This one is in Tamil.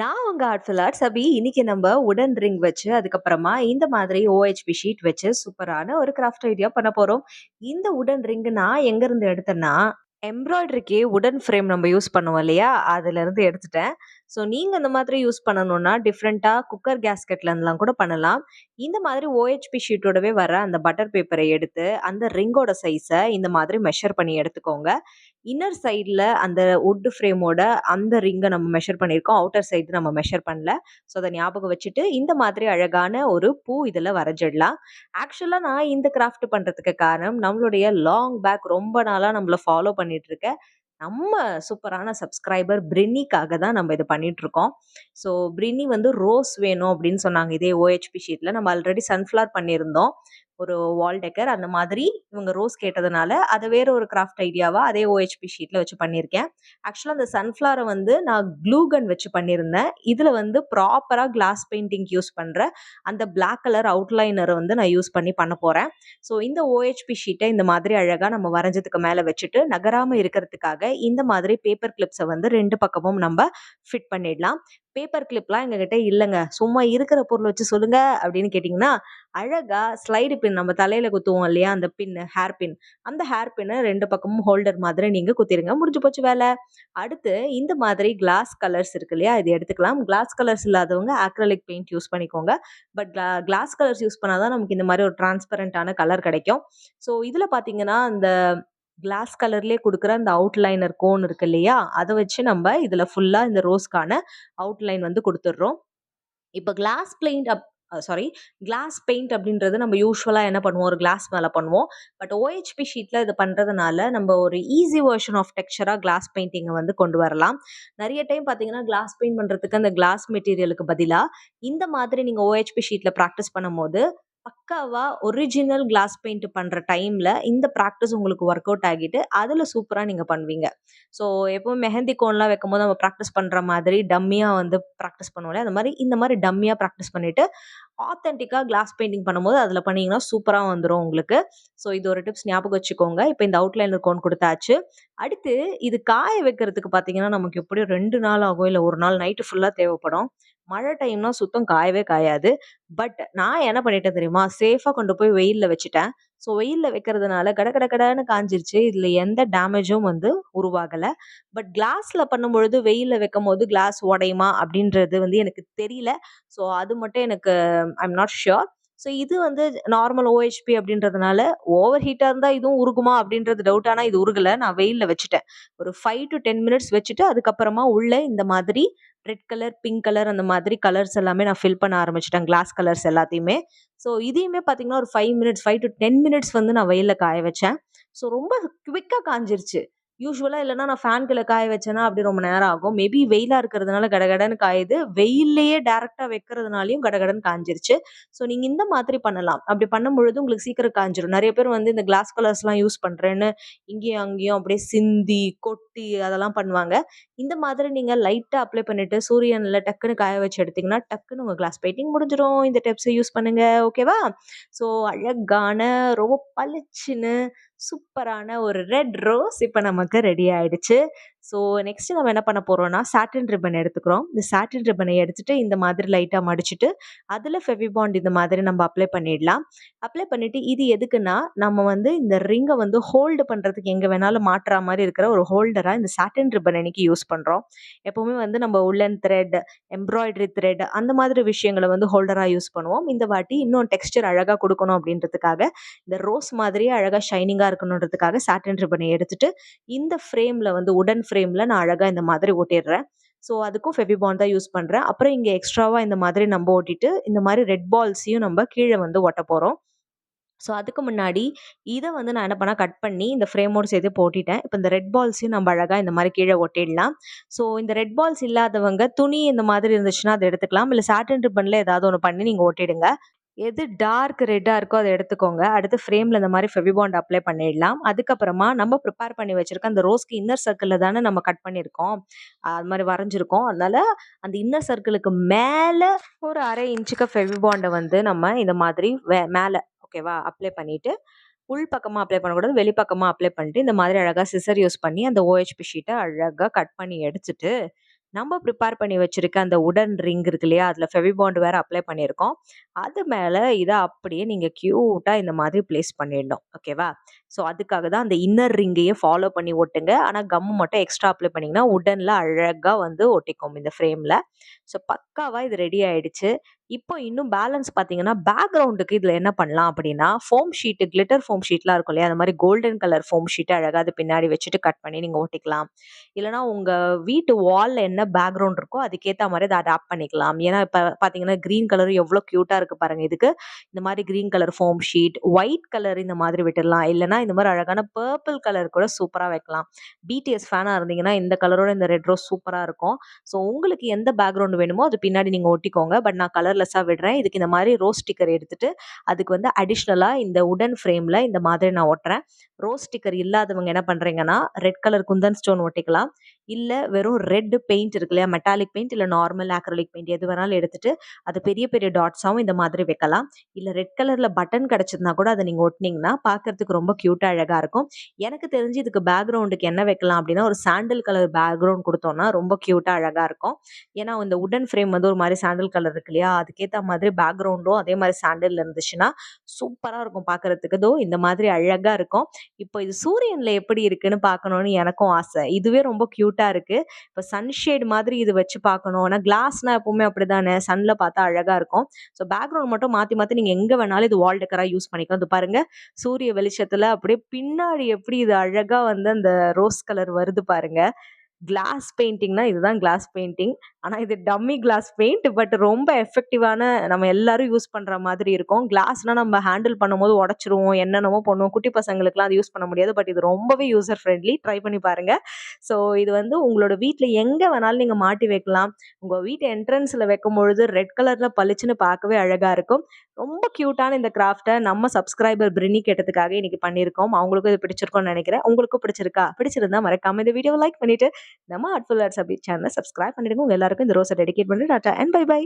நான் உங்க ஆர்ட்ஃபுல் ஆர்ட்ஸ் அபி. இன்னைக்கு நம்ம உடன் ரிங் வச்சு, அதுக்கப்புறமா இந்த மாதிரி OHP ஷீட் வச்சு சூப்பரான ஒரு கிராஃப்ட் ஐடியா பண்ண போறோம். இந்த உடன் ரிங் நான் எங்கருந்து எடுத்தேன்னா, எம்ப்ராய்டரிக்கு உடன் ஃப்ரேம் நம்ம யூஸ் பண்ணுவோம் இல்லையா? அதுலருந்து எடுத்துட்டேன். ஸோ நீங்க இந்த மாதிரி யூஸ் பண்ணணும்னா, டிஃபரெண்ட்டா குக்கர் கேஸ்கெட்லலாம் கூட பண்ணலாம். இந்த மாதிரி OHP ஷீட்டோடவே வர அந்த பட்டர் பேப்பரை எடுத்து, அந்த ரிங்கோட சைஸ இந்த மாதிரி மெஷர் பண்ணி எடுத்துக்கோங்க. இன்னர் சைடுல அந்த வுட் ஃப்ரேமோட அந்த ரிங்க நம்ம மெஷர் பண்ணியிருக்கோம். அவுட்டர் சைடு நம்ம மெஷர் பண்ணல. ஸோ அத ஞாபகம் வச்சுட்டு, இந்த மாதிரி அழகான ஒரு பூ இதுல வரைஞ்சிடலாம். ஆக்சுவலா நான் இந்த கிராஃப்ட் பண்றதுக்கு காரணம், நம்மளுடைய லாங் பேக் ரொம்ப நாளா நம்மள ஃபாலோ பண்ணிட்டு இருக்க நம்ம சூப்பரான சப்ஸ்கிரைபர் பிரினிக்காக தான் நம்ம இத பண்ணிட்டு இருக்கோம். ஸோ பிரினி வந்து ரோஸ் வேணும் அப்படின்னு சொன்னாங்க. இதே OHP ஷீட்ல நம்ம ஆல்ரெடி சன்ஃப்ளவர் பண்ணியிருந்தோம். ஒரு வால் டெக்கர் அந்த மாதிரி இவங்க ரோஸ் கேட்டதுனால, அத வேற ஒரு கிராஃப்ட் ஐடியாவா அதே OHP ஷீட்ல வச்சு பண்ணியிருக்கேன். ஆக்சுவலா அந்த சன்ஃப்ளவர வந்து நான் க்ளூ கன் வச்சு பண்ணியிருந்தேன். இதுல வந்து ப்ராப்பரா கிளாஸ் பெயிண்டிங்க்கு யூஸ் பண்ற அந்த பிளாக் கலர் அவுட்லைனர வந்து நான் யூஸ் பண்ணி பண்ண போறேன். ஸோ இந்த OHP ஷீட்ட இந்த மாதிரி அழகா நம்ம வரைஞ்சதுக்கு மேல வச்சுட்டு, நகராம இருக்கிறதுக்காக இந்த மாதிரி பேப்பர் கிளிப்ஸ வந்து 2 பக்கமும் நம்ப ஃபிட் பண்ணிடலாம். பேப்பர் கிளிப்லாம் எங்ககிட்ட இல்லங்க. சும்மா இருக்கிற பொருள வச்சு சொல்லுங்க அப்படின்னு கேட்டீங்கன்னா, அழகா ஸ்லைடு பின் நம்ம தலையில குத்துவோம் இல்லையா? அந்த பின், ஹேர் பின். அந்த ஹேர் பின்ன 2 பக்கமும் ஹோல்டர் மாதிரி நீங்க குத்திருங்க. முடிஞ்சு போச்சு வேல. அடுத்து இந்த மாதிரி கிளாஸ் கலர்ஸ் இருக்கு இல்லையா? இது எடுத்துக்கலாம். கிளாஸ் கலர்ஸ் இல்லாதவங்க அக்ரிலிக் பெயிண்ட் யூஸ் பண்ணிக்கோங்க. பட் கிளாஸ் கலர்ஸ் யூஸ் பண்ணா தான் நமக்கு இந்த மாரி ஒரு டிரான்ஸ்பரண்டான கலர் கிடைக்கும். ஸோ இதுல பார்த்தீங்கன்னா, அந்த கிளாஸ் கலர்லயே குடுக்குற அந்த அவுட்லைனர் கோன் இருக்கு இல்லையா? அத வச்சு நம்ப இதுல ஃபுல்லா இந்த ரோஸ்க்கான அவுட்லைன் வந்து குடுத்துடுறோம். இப்ப glass paint sorry glass paint அப்படின்றது நம்ம யூசுவலா என்ன பண்ணுவோம்? ஒரு கிளாஸ் மேல பண்ணுவோம். பட் OHP ஷீட்ல இது பண்றதுனால நம்ம ஒரு ஈஸி வெர்ஷன் ஆஃப் டெக்ஸ்சரா கிளாஸ் பெயிண்டிங்க வந்து கொண்டு வரலாம். நெறைய டைம் பார்த்தீங்கன்னா, கிளாஸ் பெயிண்ட் பண்றதுக்கு அந்த கிளாஸ் மெட்டீரியலுக்கு பதிலா, இந்த மாதிரி நீங்க OHP ஷீட்ல பிராக்டிஸ் பண்ணும்போது, பக்காவா ஒரிஜினல் கிளாஸ் பெயிண்ட் பண்ற டைம்ல இந்த பிராக்டிஸ் உங்களுக்கு ஒர்க் அவுட் ஆகிட்டு, அதுல சூப்பரா நீங்க பண்ணுவீங்க. ஸோ எப்பவும் மெஹந்தி கோன்லாம் வைக்கும்போது நம்ம பிராக்டிஸ் பண்ற மாதிரி டம்மியா வந்து பிராக்டிஸ் பண்ணுவோம்ல, அந்த மாரி இந்த மாரி டம்மியா பிராக்டிஸ் பண்ணிட்டு, ஆத்தென்டிக்கா கிளாஸ் பெயிண்டிங் பண்ணும்போது அதில பண்ணீங்கன்னா சூப்பரா வந்துரும் உங்களுக்கு. ஸோ இது ஒரு டிப்ஸ் ஞாபகம் வச்சுக்கோங்க. இப்ப இந்த அவுட்லைனர் கோன் குடுத்தாச்சு. அடுத்து இது காய வைக்கிறதுக்கு பார்த்தீங்கன்னா, நமக்கு எப்படியும் 2 நாள் ஆகும். இல்ல 1 நாள் நைட்டு ஃபுல்லா தேவைப்படும். மழை டைம்னா சுத்தம் காயவே காயாது. பட் நான் என்ன பண்ணிட்டேன் தெரியுமா? சேஃபா கொண்டு போய் வெயில்ல வச்சுட்டேன். ஸோ வெயில்ல வைக்கிறதுனால கட கட கடன்னு காய்ஞ்சிருச்சு. இதுல எந்த டேமேஜும் வந்து உருவாகல. பட் கிளாஸ்ல பண்ணும்பொழுது வெயில்ல வைக்கும்போது கிளாஸ் உடையுமா? அப்படின்றது வந்து எனக்கு தெரியல. ஸோ அது மட்டும் எனக்கு ஐ அம் நாட் ஷூர். ஸோ இது வந்து நார்மல் OHP அப்படின்றதுனால, ஓவர் ஹீட்டா இருந்தா இதுவும் உருகுமா? அப்படின்றது டவுட். ஆனா இது உருகல. நான் வெயில்ல வச்சுட்டேன். ஒரு 5 டூ 10 மினிட்ஸ் வச்சுட்டு, அதுக்கப்புறமா உள்ள இந்த மாதிரி ரெட் கலர், பிங்க் கலர் அந்த மாதிரி கலர்ஸ் எல்லாமே நான் ஃபில் பண்ண ஆரம்பிச்சுட்டேன். கிளாஸ் கலர்ஸ் எல்லாத்தையுமே. ஸோ இதையுமே பார்த்தீங்கன்னா, ஒரு 5 மினிட்ஸ் 5 டூ 10 மினிட்ஸ் வந்து நான் வெயில்ல காய வச்சேன். ஸோ ரொம்ப குவிக்கா காய்ஞ்சிருச்சு. யூசுவலா இல்லன்னா நான் ஃபேன் கீழ காய வச்சேன்னா, அப்படி ரொம்ப நேரம் ஆகும். மேபி வெயிலா இருக்கிறதுனால கடகடன்னு காயுது. வெயில்லயே டைரக்ட்டா வைக்கிறதுனாலயும் கடகடன்னு காய்ஞ்சிருச்சு. ஸோ நீங்க இந்த மாதிரி பண்ணலாம். அப்படி பண்ணும்பொழுது உங்களுக்கு சீக்கிரம் காய்ஞ்சிரும். நெறைய பேர் வந்து இந்த கிளாஸ் கலர்ஸ்லாம் யூஸ் பண்றேன்னு, இங்கேயும் அங்கேயும் அப்படியே சிந்தி, கொட்டி அதெல்லாம் பண்ணுவாங்க. இந்த மாதிரி நீங்க லைட்டா அப்ளை பண்ணிட்டு, சூரியன்ல டக்குன்னு காய வச்சு எடுத்தீங்கன்னா, டக்குன்னு உங்க கிளாஸ் பெயிண்டிங் முடிஞ்சிரும். இந்த டிப்ஸ யூஸ் பண்ணுங்க. ஓகேவா? ஸோ அழகான, ரொம்ப பளிச்சுன்னு, சூப்பரான ஒரு ரெட் ரோஸ் இப்ப நமக்கு ரெடி ஆயிடுச்சு. ஸோ நெக்ஸ்ட் நம்ம என்ன பண்ண போறோம்னா, சாட்டின் ரிப்பன் எடுத்துக்கிறோம். இந்த சாட்டின் ரிப்பன எடுத்துட்டு இந்த மாதிரி லைட்டா மடிச்சுட்டு, அதுல ஃபெவிபாண்ட் இந்த மாதிரி நம்ம அப்ளை பண்ணிடலாம். அப்ளை பண்ணிட்டு இது எதுக்குன்னா, நம்ம வந்து இந்த ரிங்க வந்து ஹோல்டு பண்றதுக்கு எங்க வேணாலும் மாட்றா மாரி இருக்கிற ஒரு ஹோல்டரா இந்த சாட்டின் ரிப்பன் இன்னைக்கு யூஸ் பண்றோம். எப்பவுமே வந்து நம்ம உல்லன் த்ரெட், எம்ப்ராய்டரி த்ரெட் அந்த மாதிரி விஷயங்கள வந்து ஹோல்டரா யூஸ் பண்ணுவோம். இந்த வாட்டி இன்னும் டெக்ஸ்சர் அழகா குடுக்கணும் அப்படின்றதுக்காக, இந்த ரோஸ் மாதிரியே அழகா ஷைனிங்கா இருக்கணுன்றதுக்காக சாட்டின் ரிப்பன எடுத்துட்டு, இந்த ஃப்ரேம்ல வந்து உடன் ஃப்ரேம்ல நான் அழகா இந்த மாதிரி ஒட்டிடுறேன். ஸோ அதுக்கும் ஃபெவிபாண்ட் தான் யூஸ் பண்றேன். அப்புறம் இங்க எக்ஸ்ட்ராவா இந்த மாதிரி நம்ப ஒட்டிட்டு, இந்த மாரி ரெட் பால்ஸையும் நம்ப கீழ வந்து ஒட்டப் போறோம். ஸோ அதுக்கு முன்னாடி இத வந்து நான் என்ன பண்ணேன், கட் பண்ணி இந்த ஃப்ரேமோட சேர்த்து போட்டுட்டேன். இப்ப இந்த ரெட் பால்ஸையும் நம்ம அழகா இந்த மாரி கீழ ஒட்டிடலாம். ஸோ இந்த ரெட் பால்ஸ் இல்லாதவங்க துணி இந்த மாதிரி இருந்துச்சுன்னா அத எடுத்துக்கலாம். இல்ல சாட்டின் ரிப்பன்ல ஏதாவது ஒண்ணு பண்ணி நீங்க ஒட்டிடுங்க. எது டார்க் ரெட்டா இருக்கோ அத எடுத்துக்கோங்க. அடுத்து ஃப்ரேம்ல இந்த மாரி ஃபெவிபாண்ட் அப்ளை பண்ணிடலாம். அதுக்கப்புறமா நம்ம ப்ரிப்பேர் பண்ணி வச்சிருக்க அந்த ரோஸ்க்கு இன்னர் சர்க்கிள்ல தானே நம்ம கட் பண்ணியிருக்கோம். அது மாரி வரைஞ்சிருக்கோம். அதனால அந்த இன்னர் சர்க்கிளுக்கு மேல ஒரு 1/2 இன்ச்சுக்கு ஃபெவிபாண்ட வந்து நம்ம இந்த மாதிரி மேல ஓகேவா? அப்ளை பண்ணிட்டு, உள் பக்கமா அப்ளை பண்ணக்கூடாது. வெளிப்பக்கமா அப்ளை பண்ணிட்டு, இந்த மாதிரி அழகா சிசர் யூஸ் பண்ணி அந்த OHP ஷீட்ட அழகா கட் பண்ணி எடுத்துட்டு, நம்ம ப்ரிப்பேர் பண்ணி வச்சிருக்க அந்த உடன் ரிங் இருக்கு இல்லையா? அதுல ஃபெவிபாண்ட் வேற அப்ளை பண்ணியிருக்கோம். அது மேல இத அப்படியே நீங்க கியூட்டா இந்த மாதிரி பிளேஸ் பண்ணிடணும். ஓகேவா? ஸோ அதுக்காக தான் அந்த இன்னர் ரிங்கையே ஃபாலோ பண்ணி ஒட்டுங்க. ஆனா கம் மட்டும் எக்ஸ்ட்ரா அப்ளை பண்ணீங்கன்னா, உடன்ல அழகா வந்து ஒட்டிக்கும் இந்த ஃப்ரேம்ல. ஸோ பக்காவா இது ரெடி ஆயிடுச்சு. இப்போ இன்னும் பேலன்ஸ் பார்த்தீங்கன்னா, பேக்கிரவுண்டுக்கு இதுல என்ன பண்ணலாம் அப்படின்னா, ஃபோம் ஷீட், கிளிட்டர் ஃபோம் ஷீட்லாம் இருக்கும் இல்லையா? அந்த மாரி கோல்டன் கலர் ஃபோம் ஷீட்ட அழகா அது பின்னாடி வச்சுட்டு கட் பண்ணி நீங்க ஒட்டிக்கலாம். இல்லன்னா உங்க வீட்டு வால்ல என்ன பேக்கிரவுண்ட் இருக்கோ, அதுக்கேத்த மாரி அத அடாப்ட் பண்ணிக்கலாம். ஏன்னா, இப்ப பார்த்தீங்கன்னா, கிரீன் கலர் எவ்ளோ கியூட்டா இருக்கு பாருங்க இதுக்கு. இந்த மாரி green colour foam sheet, white colour இந்த மாதிரி விட்டுடலாம். இல்லன்னா இந்த மாரி அழகான பர்பிள் கலர் கூட சூப்பரா வைக்கலாம். பிடிஎஸ் ஃபேனா இருந்தீங்கன்னா, இந்த கலரோட இந்த ரெட் ரோஸ் சூப்பரா இருக்கும். ஸோ உங்களுக்கு எந்த பேக்கிரவுண்ட் வேணுமோ, அது பின்னாடி நீங்க ஒட்டிக்கோங்க. பட் நான் கலர்லெஸ்ஸா விடுறேன். இதுக்கு இந்த மாரி ரோஸ் ஸ்டிக்கர் எடுத்துட்டு, அதுக்கு வந்து அடிஷனலா இந்த வுடன் ஃப்ரேம்ல இந்த மாதிரி நான் ஒட்டுறேன். ரோஸ் ஸ்டிக்கர் இல்லாதவங்க என்ன பண்றீங்கன்னா, ரெட் கலர் குந்தன் ஸ்டோன் ஒட்டிக்கலாம். இல்ல வெறும் ரெட் பெயிண்ட் இருக்கு இல்லையா? மெட்டாலிக் பெயிண்ட் இல்ல நார்மல் அக்ரிலிக் பெயிண்ட் எது வேணாலும் எடுத்துட்டு, அது பெரிய பெரிய டாட்ஸாவும் இந்த மாதிரி வைக்கலாம். இல்ல ரெட் கலர்ல பட்டன் கிடைச்சதுனா கூட அத நீங்க ஒட்டுனீங்கன்னா, பார்க்கறதுக்கு ரொம்ப கியூட்டா அழகா இருக்கும். எனக்கு தெரிஞ்சு இதுக்கு பேக்கிரவுண்டுக்கு என்ன வைக்கலாம் அப்படின்னா, ஒரு சாண்டில் கலர் பேக்கிரவுண்ட் குடுத்தோம்னா, ரொம்ப கியூட்டா அழகா இருக்கும். ஏன்னா, இந்த வுடன் ஃப்ரேம் வந்து ஒரு மாரி சாண்டில் கலர் இருக்கு இல்லையா? அதுக்கேத்த மாதிரி பேக்கிரவுண்டும் அதே மாரி சாண்டில்ல இருந்துச்சுன்னா, சூப்பரா இருக்கும் பார்க்கறதுக்கு. இதோ இந்த மாதிரி அழகா இருக்கும். இப்போ இது சூரியன்ல எப்படி இருக்குன்னு பார்க்கணும்னு எனக்கும் ஆசை. இதுவே ரொம்ப கியூட்டா இருக்கு. இப்ப சன்ஷேட் மாதிரி இது வச்சு பார்க்கணும். ஆனா கிளாஸ்னா எப்பவுமே அப்படிதானே! சன்ல பார்த்தா அழகா இருக்கும். ஸோ பேக்கிரவுண்ட் மட்டும் மாத்தி மாத்தி நீங்க எங்க வேணாலும் இது வால் டெக்கரா யூஸ் பண்ணிக்கலாம். இது பாருங்க, சூரிய வெளிச்சத்துல அப்படியே பின்னாடி எப்படி இது அழகா வந்து அந்த ரோஸ் கலர் வருது பாருங்க. கிளாஸ் பெயிண்டிங்னா இதுதான் கிளாஸ் பெயிண்டிங். ஆனா இது டம்மி கிளாஸ் பெயிண்ட். பட் ரொம்ப எஃபெக்டிவான நம்ம எல்லாரும் யூஸ் பண்ற மாதிரி இருக்கும். கிளாஸ்னா நம்ம ஹேண்டில் பண்ணும்போது உடைச்சுருவோம். என்னென்னமோ பண்ணுவோம். குட்டி பசங்களுக்குலாம் அது யூஸ் பண்ண முடியாது. பட் இது ரொம்பவே யூசர் ஃப்ரெண்ட்லி. ட்ரை பண்ணி பாருங்க. ஸோ இது வந்து உங்களோட வீட்ல எங்க வேணாலும் நீங்க மாட்டி வைக்கலாம். உங்க வீட்டு என்ட்ரன்ஸ்ல வைக்கும்பொழுது ரெட் கலர்ல பளிச்சுன்னு பார்க்கவே அழகா இருக்கும். ரொம்ப கியூட்டான இந்த கிராஃப்ட்ட நம்ம சப்ஸ்கிரைபர் பிரினி கேட்டதுக்காக இன்னைக்கு பண்ணியிருக்கோம். அவங்களுக்கும் இது பிடிச்சிருக்கும்னு நெனைக்கிறேன். உங்களுக்கும் பிடிச்சிருக்கா? பிடிச்சிருந்தா மறக்காம இந்த வீடியோவ லைக் பண்ணிட்டு நம்ம ஆர்ட்ஃபுல் ஆர்ட்ஸ் அப்டேட் சேனல சப்ஸ்கிரைப் பண்ணிடுங்க. உங்க எல்லாருக்கும் இந்த ரோஸ டெடிகேட் பண்றேன். Tata and bye by.